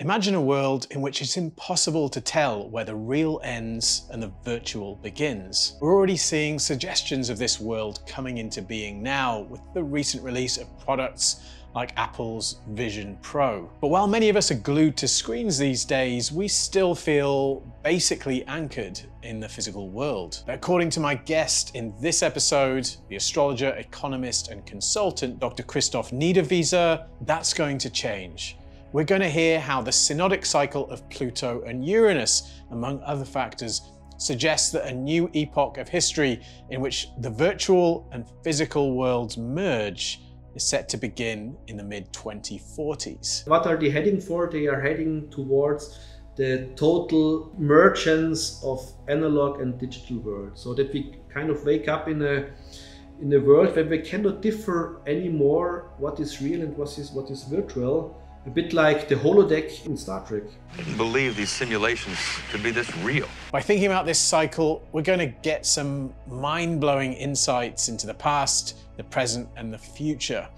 Imagine a world in which it's impossible to tell where the real ends and the virtual begins. We're already seeing suggestions of this world coming into being now with the recent release of products like Apple's Vision Pro. But while many of us are glued to screens these days, we still feel basically anchored in the physical world. But according to my guest in this episode, the astrologer, economist, and consultant, Dr. Christof Niederwieser, that's going to change. We're going to hear how the synodic cycle of Pluto and Uranus, among other factors, suggests that a new epoch of history in which the virtual and physical worlds merge is set to begin in the mid-2040s. What are they heading for? They are heading towards the total mergence of analog and digital world, so that we kind of wake up in a world where we cannot differ anymore what is real and what is virtual. A bit like the holodeck in Star Trek. I didn't believe these simulations could be this real. By thinking about this cycle, we're going to get some mind-blowing insights into the past, the present, and the future.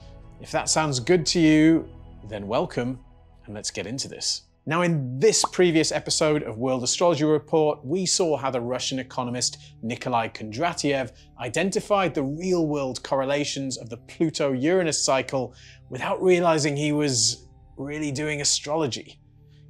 If that sounds good to you, then welcome, and let's get into this. Now, in this previous episode of World Astrology Report, we saw how the Russian economist Nikolai Kondratiev identified the real-world correlations of the Pluto-Uranus cycle without realizing he was really doing astrology.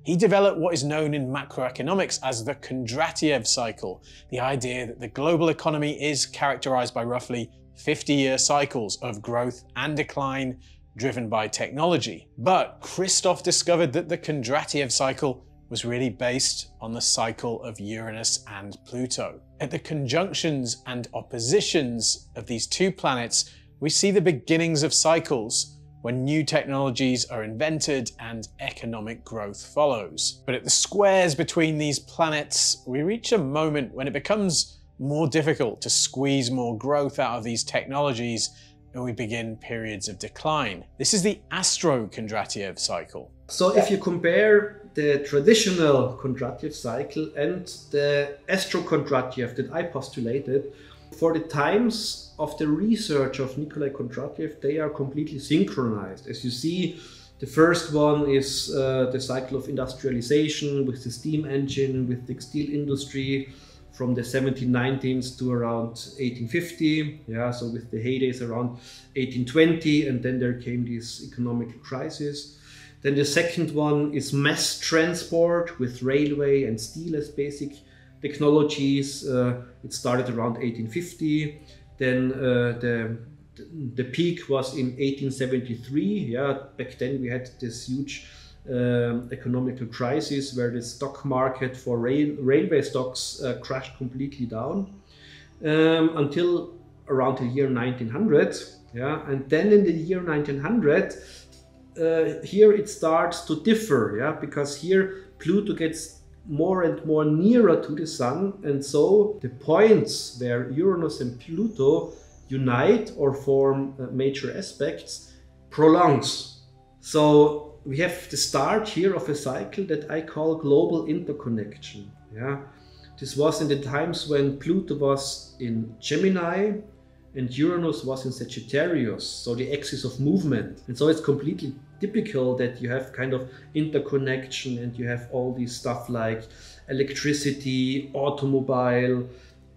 He developed what is known in macroeconomics as the Kondratiev cycle, the idea that the global economy is characterized by roughly 50-year cycles of growth and decline driven by technology. But Christof discovered that the Kondratiev cycle was really based on the cycle of Uranus and Pluto. At the conjunctions and oppositions of these two planets, we see the beginnings of cycles when new technologies are invented and economic growth follows. But at the squares between these planets, we reach a moment when it becomes more difficult to squeeze more growth out of these technologies, and we begin periods of decline. This is the Astro-Kondratiev cycle. So if you compare the traditional Kondratiev cycle and the Astro-Kondratiev that I postulated, for the times of the research of Nikolai Kondratiev, they are completely synchronized. As you see, the first one is the cycle of industrialization with the steam engine, with the steel industry from the 1790s to around 1850. Yeah, so with the heydays around 1820, and then there came this economic crisis. Then the second one is mass transport with railway and steel as basic technologies. It started around 1850. Then the peak was in 1873. Yeah, back then we had this huge economical crisis where the stock market for railway stocks crashed completely down until around the year 1900. Yeah, and then in the year 1900, here it starts to differ. Yeah, because here Pluto gets more and more nearer to the sun, and so the points where Uranus and Pluto unite or form major aspects prolongs. So we have the start here of a cycle that I call global interconnection. Yeah, this was in the times when Pluto was in Gemini and Uranus was in Sagittarius, so the axis of movement. And so it's completely typical that you have kind of interconnection and you have all these stuff like electricity, automobile,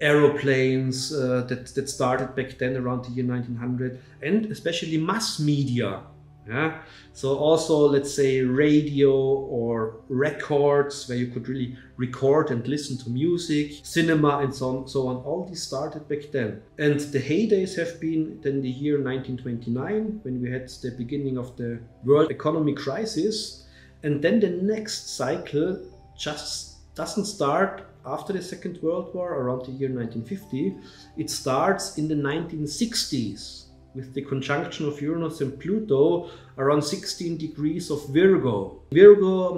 aeroplanes that started back then around the year 1900, and especially mass media. Yeah? So also, let's say, radio or records where you could really record and listen to music, cinema and so on. All these started back then. And the heydays have been then the year 1929, when we had the beginning of the world economy crisis. And then the next cycle just doesn't start after the Second World War, around the year 1950. It starts in the 1960s. With the conjunction of Uranus and Pluto around 16 degrees of Virgo. Virgo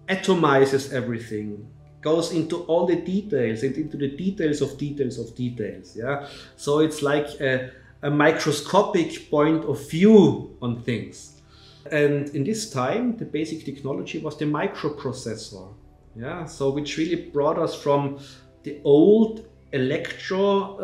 atomizes everything, goes into all the details and into the details of details. Yeah, so it's like a microscopic point of view on things. And in this time, the basic technology was the microprocessor. Yeah, so which really brought us from the old electro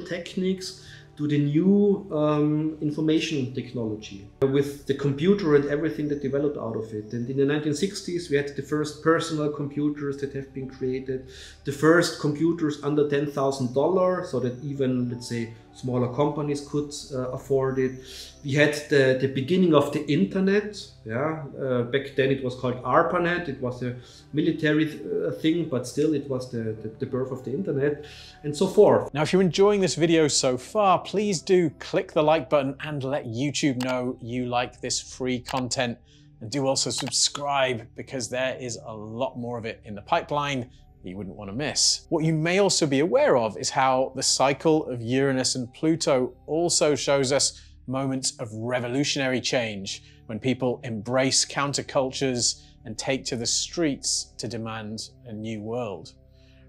techniques to the new information technology with the computer and everything that developed out of it. And in the 1960s, we had the first personal computers that have been created, the first computers under $10,000, so that even, let's say, smaller companies could afford it. We had the beginning of the internet. Back then it was called ARPANET. It was a military thing, but still it was the birth of the internet, and so forth. Now, if you're enjoying this video so far, please do click the like button and let YouTube know you like this free content. And do also subscribe, because there is a lot more of it in the pipeline you wouldn't want to miss. What you may also be aware of is how the cycle of Uranus and Pluto also shows us moments of revolutionary change, when people embrace countercultures and take to the streets to demand a new world.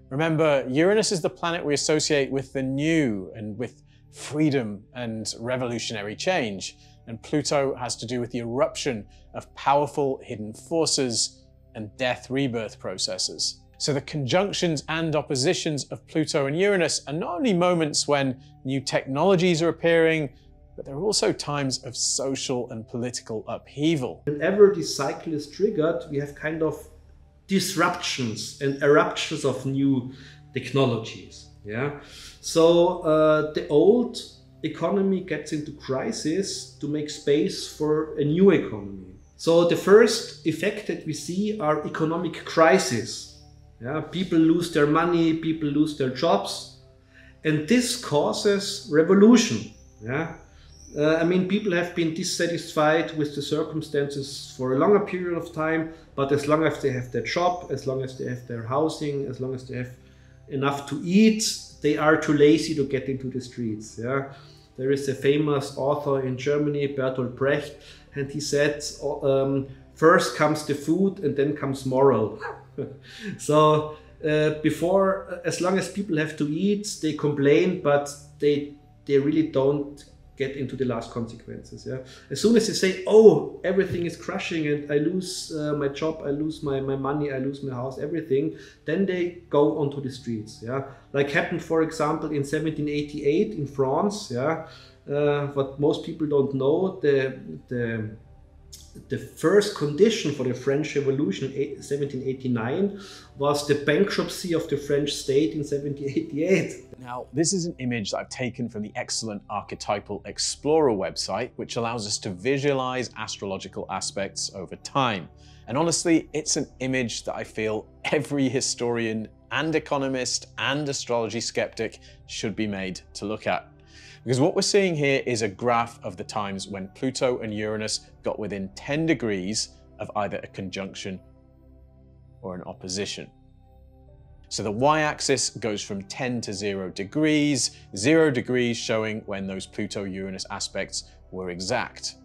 Remember, Uranus is the planet we associate with the new and with freedom and revolutionary change, and Pluto has to do with the eruption of powerful hidden forces and death rebirth processes. So the conjunctions and oppositions of Pluto and Uranus are not only moments when new technologies are appearing, but there are also times of social and political upheaval. Whenever this cycle is triggered, we have kind of disruptions and eruptions of new technologies. So the old economy gets into crisis to make space for a new economy. So the first effect that we see are economic crises. People lose their money, people lose their jobs, and this causes revolution. I mean, people have been dissatisfied with the circumstances for a longer period of time, but as long as they have their job, as long as they have their housing, as long as they have enough to eat, they are too lazy to get into the streets. There is a famous author in Germany, Bertolt Brecht, and he said, first comes the food and then comes moral. So as long as people have to eat, they complain, but they really don't get into the last consequences. As soon as they say, oh, everything is crashing and I lose my job, I lose my money, I lose my house, everything, then they go onto the streets. Like happened, for example, in 1788 in France. What most people don't know, the first condition for the French Revolution, 1789, was the bankruptcy of the French state in 1788. Now, this is an image that I've taken from the excellent Archetypal Explorer website, which allows us to visualize astrological aspects over time. And honestly, it's an image that I feel every historian and economist and astrology skeptic should be made to look at. Because what we're seeing here is a graph of the times when Pluto and Uranus got within 10 degrees of either a conjunction or an opposition. So the y-axis goes from 10 to 0 degrees, 0 degrees showing when those Pluto-Uranus aspects were exact.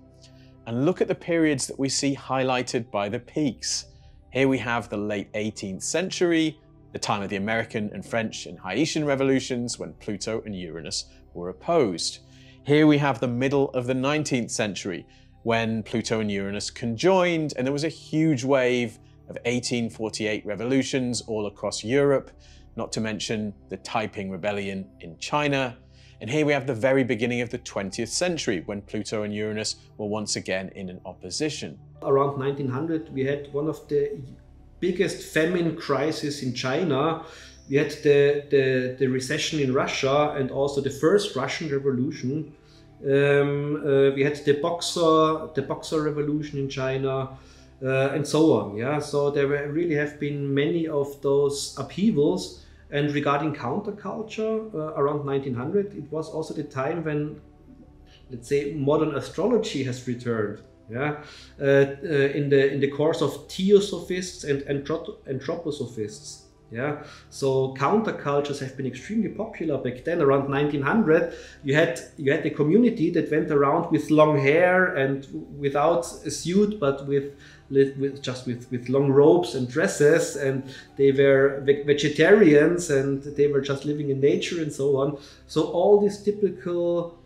And look at the periods that we see highlighted by the peaks. Here we have the late 18th century, the time of the American and French and Haitian revolutions, when Pluto and Uranus were opposed. Here we have the middle of the 19th century, when Pluto and Uranus conjoined, and there was a huge wave of 1848 revolutions all across Europe, not to mention the Taiping Rebellion in China. And here we have the very beginning of the 20th century, when Pluto and Uranus were once again in an opposition. Around 1900, we had one of the biggest famine crises in China. We had the recession in Russia and also the first Russian Revolution. We had the Boxer Revolution in China, and so on. So there really have been many of those upheavals. And regarding counterculture, around 1900, it was also the time when, let's say, modern astrology has returned. In the course of theosophists and anthroposophists. So countercultures have been extremely popular back then. Around 1900, you had a community that went around with long hair and without a suit, but with long robes and dresses, and they were vegetarians and they were just living in nature and so on. So all these typical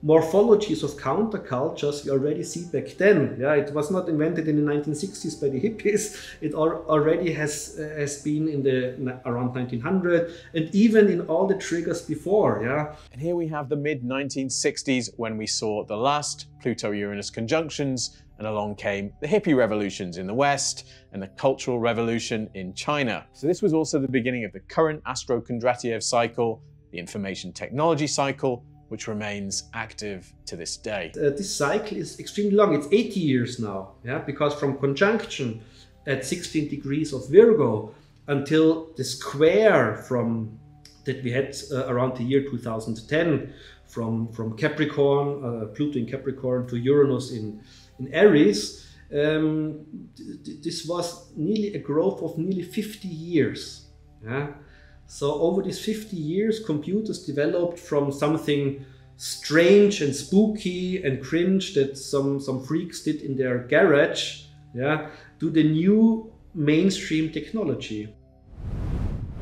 morphologies of countercultures we already see back then. Yeah, it was not invented in the 1960s by the hippies. It already has been in the around 1900, and even in all the triggers before. Yeah. And here we have the mid-1960s when we saw the last Pluto-Uranus conjunctions, and along came the hippie revolutions in the West and the Cultural Revolution in China. So this was also the beginning of the current Astro-Kondratiev cycle, the information technology cycle, which remains active to this day. This cycle is extremely long. It's 80 years now, yeah, because from conjunction at 16 degrees of Virgo until the square from that we had around the year 2010 from Capricorn, Pluto in Capricorn to Uranus in Aries, this was nearly a growth of nearly 50 years. Yeah? So over these 50 years, computers developed from something strange and spooky and cringe that some freaks did in their garage, yeah, to the new mainstream technology.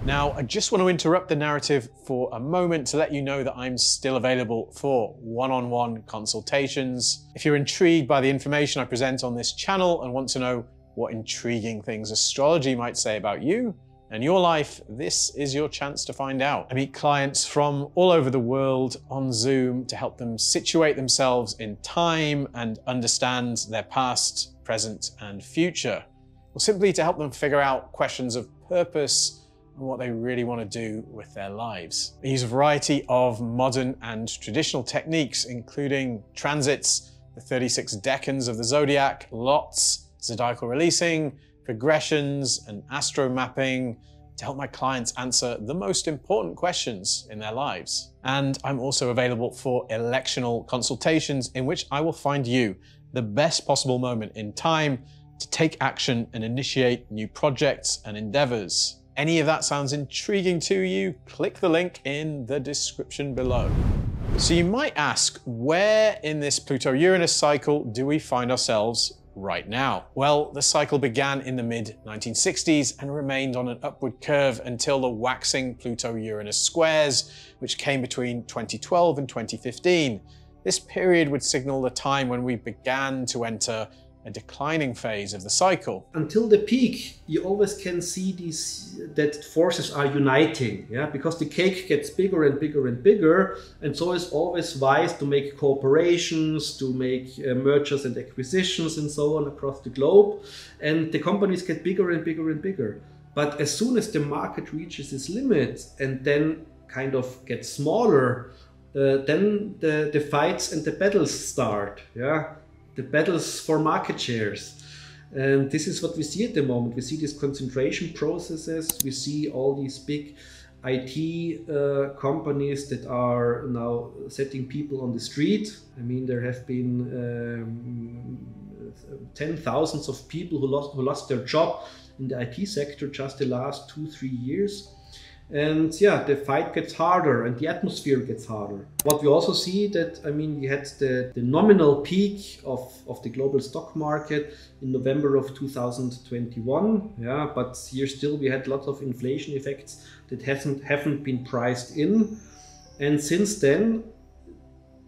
Now, I just want to interrupt the narrative for a moment to let you know that I'm still available for one-on-one consultations. If you're intrigued by the information I present on this channel and want to know what intriguing things astrology might say about you and your life, this is your chance to find out. I meet clients from all over the world on Zoom to help them situate themselves in time and understand their past, present, and future, or simply to help them figure out questions of purpose and what they really want to do with their lives. I use a variety of modern and traditional techniques, including transits, the 36 decans of the zodiac, lots, zodiacal releasing, progressions, and astro mapping to help my clients answer the most important questions in their lives. And I'm also available for electional consultations in which I will find you the best possible moment in time to take action and initiate new projects and endeavors. Any of that sounds intriguing to you? Click the link in the description below. So you might ask, where in this Pluto-Uranus cycle do we find ourselves right now? Well, the cycle began in the mid-1960s and remained on an upward curve until the waxing Pluto-Uranus squares, which came between 2012 and 2015. This period would signal the time when we began to enter a declining phase of the cycle. Until the peak, you always can see that forces are uniting, yeah, because the cake gets bigger and bigger and bigger, and so it's always wise to make cooperations, to make mergers and acquisitions and so on across the globe, and the companies get bigger and bigger and bigger. But as soon as the market reaches its limit and then kind of gets smaller, then the fights and the battles start, yeah. The battles for market shares. And this is what we see at the moment. We see these concentration processes. We see all these big IT companies that are now setting people on the street. I mean, there have been 10,000s of people who lost their job in the IT sector just the last 2-3 years. And yeah, the fight gets harder and the atmosphere gets harder. What we also see that, I mean, we had the nominal peak of the global stock market in November of 2021. Yeah, but here still we had lots of inflation effects that haven't been priced in. And since then,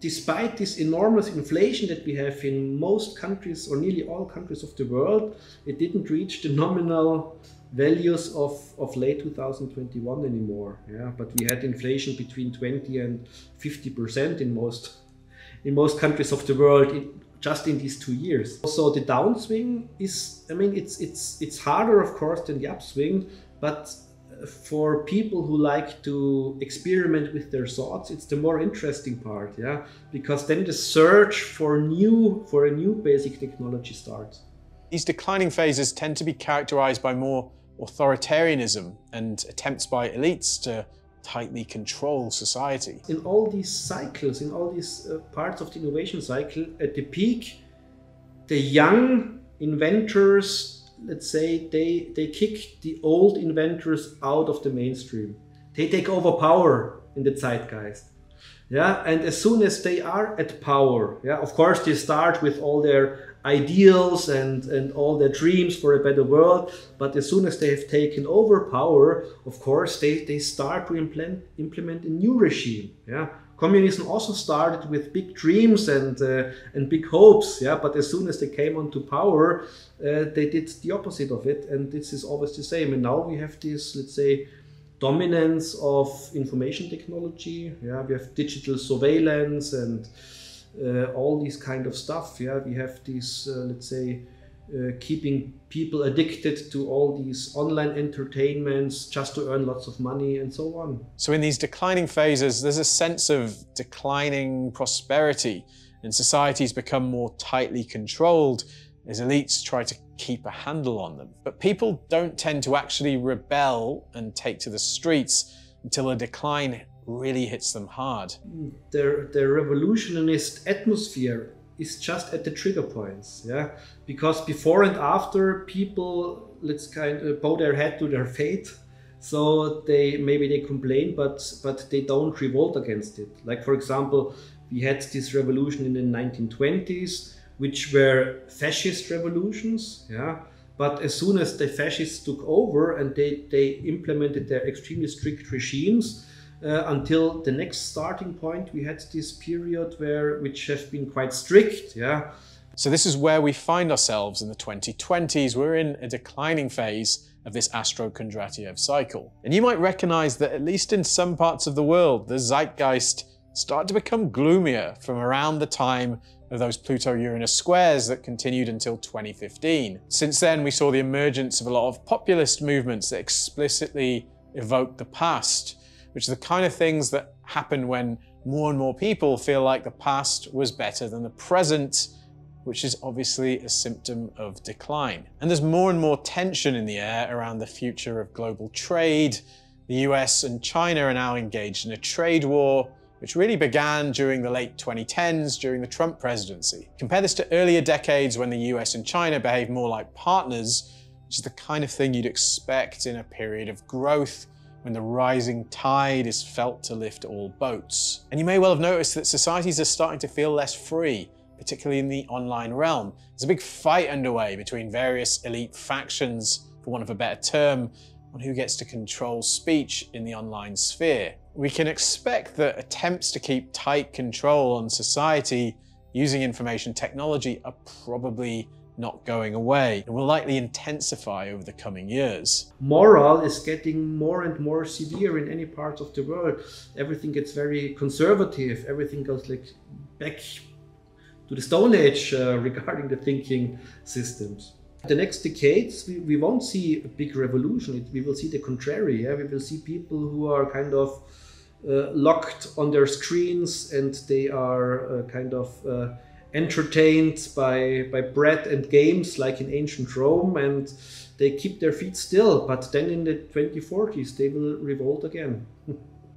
despite this enormous inflation that we have in most countries or nearly all countries of the world, it didn't reach the nominal values of late 2021 anymore. Yeah, but we had inflation between 20 and 50% in most countries of the world just in these 2 years. So the downswing is, I mean, it's harder of course than the upswing, but for people who like to experiment with their thoughts, it's the more interesting part, yeah, because then the search for a new basic technology starts. These declining phases tend to be characterized by more authoritarianism and attempts by elites to tightly control society. In all these cycles, in all these parts of the innovation cycle, at the peak, the young inventors, let's say, they kick the old inventors out of the mainstream. They take over power in the zeitgeist. Yeah, and as soon as they are at power, yeah, of course they start with all their ideals and all their dreams for a better world, but as soon as they have taken over power, of course they start to implement a new regime, yeah, Communism also started with big dreams and big hopes, yeah. But as soon as they came onto power, they did the opposite of it, and this is always the same. And now we have this, let's say, dominance of information technology. Yeah, we have digital surveillance and all these kind of stuff. Yeah, we have this, let's say, keeping people addicted to all these online entertainments just to earn lots of money and so on. So in these declining phases, there's a sense of declining prosperity, and societies become more tightly controlled as elites try to keep a handle on them. But people don't tend to actually rebel and take to the streets until a decline really hits them hard. The revolutionist atmosphere is just at the trigger points, yeah, because before and after people, let's kind of bow their head to their fate. So maybe they complain, but they don't revolt against it. Like, for example, we had this revolution in the 1920s, which were fascist revolutions, yeah. But as soon as the fascists took over and they implemented their extremely strict regimes, until the next starting point, we had this period which have been quite strict, yeah. So this is where we find ourselves in the 2020s. We're in a declining phase of this Astro-Kondratiev cycle. And you might recognize that at least in some parts of the world, the zeitgeist started to become gloomier from around the time of those Pluto-Uranus squares that continued until 2015. Since then, we saw the emergence of a lot of populist movements that explicitly evoked the past, which are the kind of things that happen when more and more people feel like the past was better than the present, which is obviously a symptom of decline. And there's more and more tension in the air around the future of global trade. The US and China are now engaged in a trade war, which really began during the late 2010s during the Trump presidency. Compare this to earlier decades when the US and China behaved more like partners, which is the kind of thing you'd expect in a period of growth when the rising tide is felt to lift all boats. And you may well have noticed that societies are starting to feel less free, particularly in the online realm. There's a big fight underway between various elite factions, for want of a better term, on who gets to control speech in the online sphere. We can expect that attempts to keep tight control on society using information technology are probably not going away and will likely intensify over the coming years. Moral is getting more and more severe in any part of the world. Everything gets very conservative. Everything goes like back to the Stone Age regarding the thinking systems. The next decades, we won't see a big revolution. We will see the contrary. Yeah? We will see people who are kind of locked on their screens, and they are kind of entertained by bread and games like in ancient Rome, and they keep their feet still. But then in the 2040s, they will revolt again.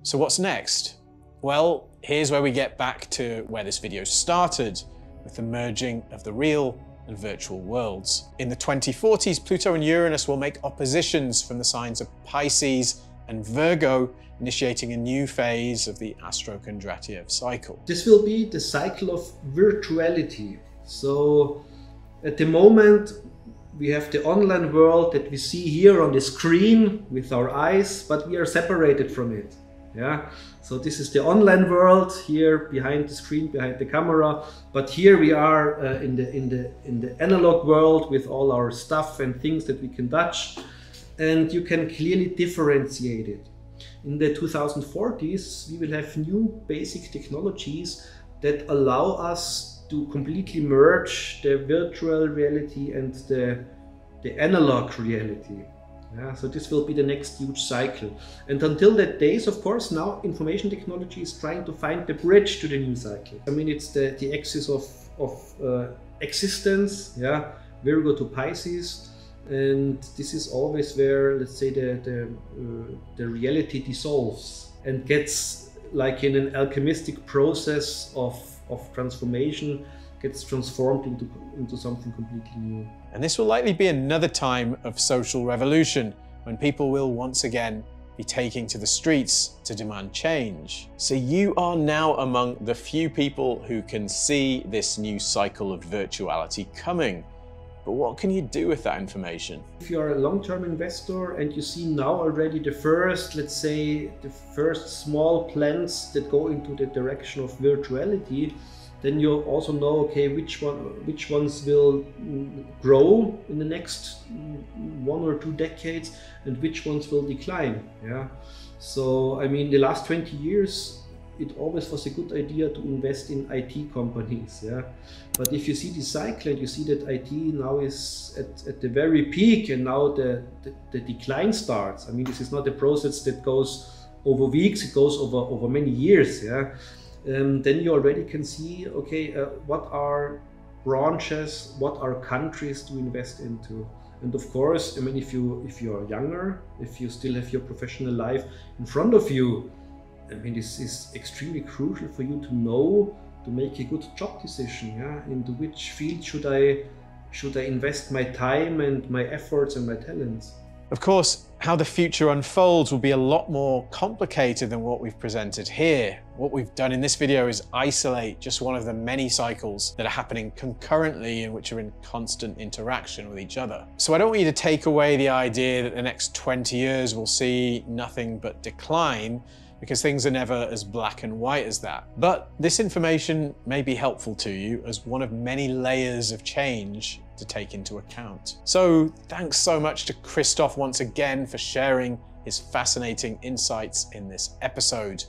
So what's next? Well, here's where we get back to where this video started, with the merging of the real and virtual worlds. In the 2040s, Pluto and Uranus will make oppositions from the signs of Pisces and Virgo, initiating a new phase of the Astro-Kondratiev cycle. This will be the cycle of virtuality. So at the moment, we have the online world that we see here on the screen with our eyes, but we are separated from it. Yeah. So this is the online world here behind the screen, behind the camera. But here we are in the analog world with all our stuff and things that we can touch, and you can clearly differentiate it. In the 2040s, we will have new basic technologies that allow us to completely merge the virtual reality and the analog reality. Yeah, so this will be the next huge cycle. And until that days, of course, now information technology is trying to find the bridge to the new cycle. I mean, it's the axis of existence, yeah, Virgo to Pisces. And this is always where, let's say, the reality dissolves and gets, like in an alchemistic process of transformation, gets transformed into something completely new. And this will likely be another time of social revolution, when people will once again be taking to the streets to demand change. So you are now among the few people who can see this new cycle of virtuality coming. But what can you do with that information? If you are a long-term investor and you see now already the first, let's say, the first small plans that go into the direction of virtuality, then you also know, okay, which ones will grow in the next 1 or 2 decades and which ones will decline. Yeah. So, I mean, the last 20 years, it always was a good idea to invest in IT companies. Yeah. But if you see the cycle and you see that IT now is at the very peak and now the decline starts. I mean, this is not a process that goes over weeks, it goes over many years. Yeah. Then you already can see, okay, what are branches, what are countries to invest into. And of course, I mean, if you are younger, if you still have your professional life in front of you, I mean, this is extremely crucial for you to know, to make a good job decision. Yeah, into which field should I invest my time and my efforts and my talents. Of course, how the future unfolds will be a lot more complicated than what we've presented here. What we've done in this video is isolate just one of the many cycles that are happening concurrently and which are in constant interaction with each other. So I don't want you to take away the idea that the next 20 years will see nothing but decline, because things are never as black and white as that. But this information may be helpful to you as one of many layers of change to take into account. So thanks so much to Christof once again for sharing his fascinating insights in this episode.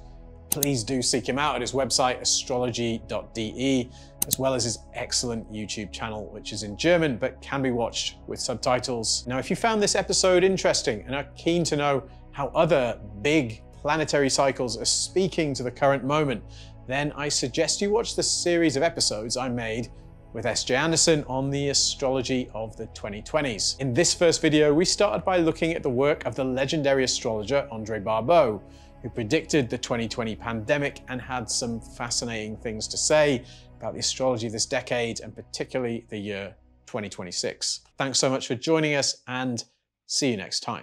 Please do seek him out at his website, astrology.de, as well as his excellent YouTube channel, which is in German, but can be watched with subtitles. Now, if you found this episode interesting and are keen to know how other big planetary cycles are speaking to the current moment, then I suggest you watch the series of episodes I made with S.J. Anderson on the astrology of the 2020s. In this first video, we started by looking at the work of the legendary astrologer Andre Barbeau, who predicted the 2020 pandemic and had some fascinating things to say about the astrology of this decade and particularly the year 2026. Thanks so much for joining us and see you next time.